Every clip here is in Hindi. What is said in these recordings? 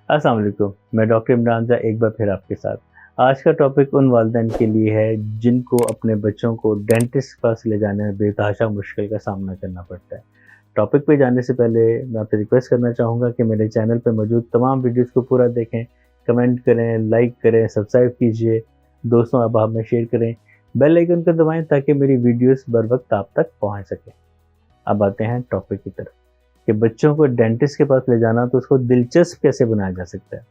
अस्सलाम वालेकुम। मैं डॉक्टर इमरान ज़ा एक बार फिर आपके साथ। आज का टॉपिक उन वालिदैन के लिए है जिनको अपने बच्चों को डेंटिस्ट के पास ले जाने में बेतहाशा मुश्किल का सामना करना पड़ता है। टॉपिक पे जाने से पहले मैं आपसे रिक्वेस्ट करना चाहूँगा कि मेरे चैनल पे मौजूद तमाम वीडियोज़ को पूरा देखें, कमेंट करें, लाइक करें, सब्सक्राइब कीजिए, दोस्तों अहबाब में शेयर करें, बेल आइकन को दबाएँ ताकि मेरी वीडियोज़ बर वक़्त आप तक पहुँच सकें। अब आते हैं टॉपिक की तरफ कि बच्चों को डेंटिस्ट के पास ले जाना तो उसको दिलचस्प कैसे बनाया जा सकता है।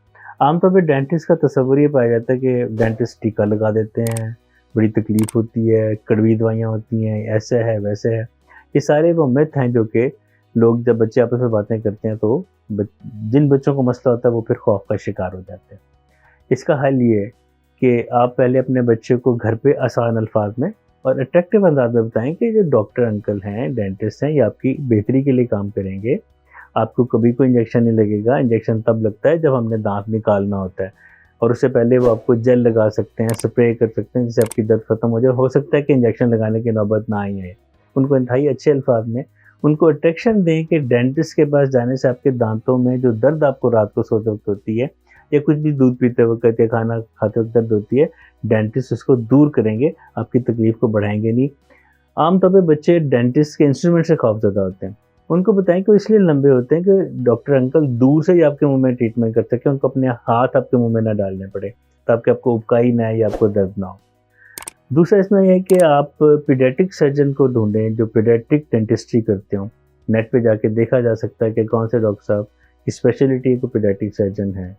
आमतौर पे डेंटिस्ट का तस्वुर ये पाया जाता है कि डेंटिस्ट टीका लगा देते हैं, बड़ी तकलीफ़ होती है, कड़वी दवाइयाँ होती हैं, ऐसा है, वैसे है। ये सारे वो मिथ हैं जो कि लोग जब बच्चे आपस में बातें करते हैं तो जिन बच्चों को मसला होता है वो फिर खौफ का शिकार हो जाते हैं। इसका हल ये है कि आप पहले अपने बच्चे को घर पे आसान अल्फाज में और अट्रैक्टिव अंदाज में बताएं कि जो डॉक्टर अंकल हैं, डेंटिस्ट हैं, ये आपकी बेहतरी के लिए काम करेंगे। आपको कभी कोई इंजेक्शन नहीं लगेगा। इंजेक्शन तब लगता है जब हमने दांत निकालना होता है और उससे पहले वो आपको जेल लगा सकते हैं, स्प्रे कर सकते हैं जिससे आपकी दर्द खत्म हो जाए। हो सकता है कि इंजेक्शन लगाने की नौबत ना आई है। उनको इंतहाई अच्छे अल्फाज में उनको अट्रैक्शन दें कि डेंटिस्ट के पास जाने से आपके दांतों में जो दर्द आपको रात को सोते वक्त होती है या कुछ भी दूध पीते वक्त या खाना खाते वक्त दर्द होती है, डेंटिस्ट उसको दूर करेंगे, आपकी तकलीफ को बढ़ाएंगे नहीं। आमतौर पे बच्चे डेंटिस्ट के इंस्ट्रूमेंट से खौफज़दा होते हैं। उनको बताएं कि वो इसलिए लंबे होते हैं कि डॉक्टर अंकल दूर से ही आपके मुंह में ट्रीटमेंट कर सकें, उनको अपने हाथ आपके मुंह में ना डालने पड़े ताकि आपको उबकाई ना आए या आपको दर्द ना हो। दूसरा इसमें यह है कि आप पीडियाट्रिक सर्जन को ढूंढें जो पीडियाट्रिक डेंटिस्ट्री करते हों। नेट पे जाके देखा जा सकता है कि कौन से डॉक्टर साहब की स्पेशलिटी को पीडियाट्रिक सर्जन है।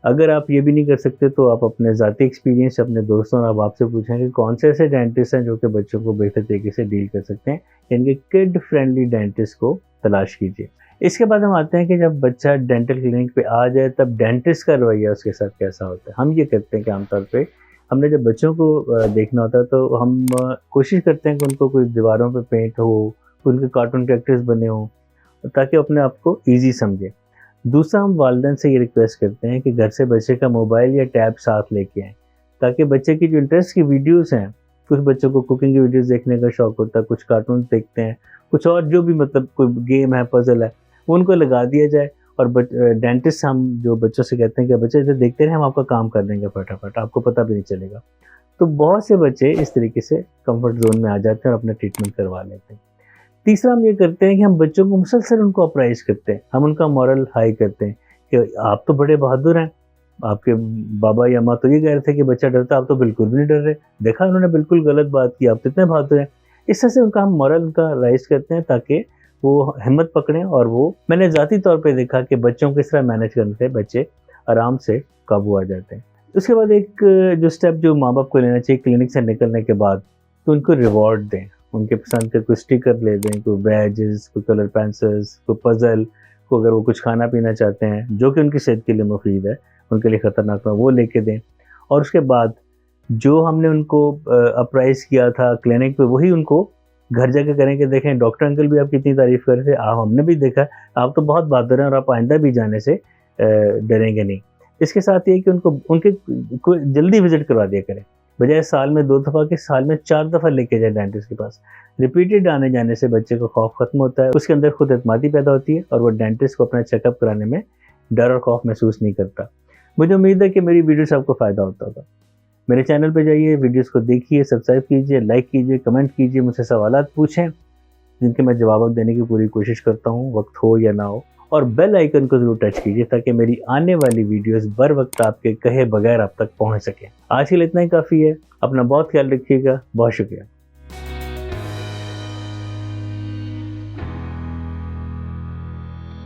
अगर आप ये भी नहीं कर सकते तो आप अपने ज़ाती एक्सपीरियंस अपने दोस्तों और आप से पूछें कि कौन से ऐसे डेंटिस्ट हैं जो कि बच्चों को बेहतर तरीके से डील कर सकते हैं। इनके किड फ्रेंडली डेंटिस्ट को तलाश कीजिए। इसके बाद हम आते हैं कि जब बच्चा डेंटल क्लिनिक पे आ जाए तब डेंटिस्ट का रवैया उसके साथ कैसा होता है। हम ये करते हैं कि आमतौर पे हमने जब बच्चों को देखना होता है तो हम कोशिश करते हैं कि उनको कोई दीवारों पे पेंट हो, उनके कार्टून कैरेक्टर्स बने हों ताकि अपने आप को ईजी समझें। दूसरा, हम वालिदैन से ये रिक्वेस्ट करते हैं कि घर से बच्चे का मोबाइल या टैब साथ लेके आएँ ताकि बच्चे की जो इंटरेस्ट की वीडियोज़ हैं, कुछ बच्चों को कुकिंग की वीडियोज़ देखने का शौक़ होता है, कुछ कार्टून देखते हैं, कुछ और जो भी मतलब कोई गेम है, पज़ल है, वो उनको लगा दिया जाए और डेंटिस्ट हम जो बच्चों से कहते हैं कि बच्चे इधर देखते रहें, हम आपका काम कर देंगे फटाफट, आपको पता भी नहीं चलेगा। तो बहुत से बच्चे इस तरीके से कम्फर्ट ज़ोन में आ जाते हैं और अपना ट्रीटमेंट करवा लेते हैं। तीसरा, हम ये करते हैं कि हम बच्चों को मुसलसल उनको अप्राइज़ करते हैं, हम उनका मोरल हाई करते हैं कि आप तो बड़े बहादुर हैं, आपके बाबा या माँ तो ये कह रहे थे कि बच्चा डरता, आप तो बिल्कुल भी नहीं डर रहे, देखा उन्होंने बिल्कुल गलत बात की, आप तो इतने बहादुर हैं। इस तरह से उनका हम मोरल उनका राइज़ करते हैं ताकि वो हिम्मत पकड़ें और वो मैंने ज़ाती तौर पे देखा कि बच्चों को किस तरह मैनेज करने से बच्चे आराम से काबू आ जाते हैं। उसके बाद एक जो स्टेप जो माँ-बाप को लेना चाहिए क्लिनिक से निकलने के बाद, तो उनको रिवॉर्ड दें। उनके पसंद के कोई स्टिकर ले दें, कोई बैजेस, कोई कलर पेंसिल्स, कोई पज़ल, को अगर वो कुछ खाना पीना चाहते हैं जो कि उनकी सेहत के लिए मुफीद है, उनके लिए ख़तरनाक ना वो लेके दें। और उसके बाद जो हमने उनको अप्राइज़ किया था क्लिनिक पे वही उनको घर जाके करें कि देखें डॉक्टर अंकल भी आपकी इतनी तारीफ़ कर रहे थे, हमने भी देखा आप तो बहुत बहादुर हैं और आप आइंदा भी जाने से डरेंगे नहीं। इसके साथ ये कि उनको उनके को जल्दी विज़िट करवा दिया करें, बजाय साल में 2 दफ़ा के साल में 4 दफ़ा लेके जाए डेंटिस्ट के पास। रिपीटेड आने जाने से बच्चे का खौफ खत्म होता है, उसके अंदर खुद एतमादी पैदा होती है और वो डेंटिस्ट को अपना चेकअप कराने में डर और खौफ महसूस नहीं करता। मुझे उम्मीद है कि मेरी वीडियो से आपको फ़ायदा होता होगा। मेरे चैनल पे जाइए, वीडियोज़ को देखिए, सब्सक्राइब कीजिए, लाइक कीजिए, कमेंट कीजिए, मुझसे सवालात पूछें जिनके मैं जवाब देने की पूरी कोशिश करता हूँ, वक्त हो या ना हो। और बेल आइकन को ज़रूर टच कीजिए ताकि मेरी आने वाली वीडियोस बर वक्त आपके कहे बगैर आप तक पहुँच सकें। आज के लिए इतना ही काफ़ी है। अपना बहुत ख्याल रखिएगा। बहुत शुक्रिया।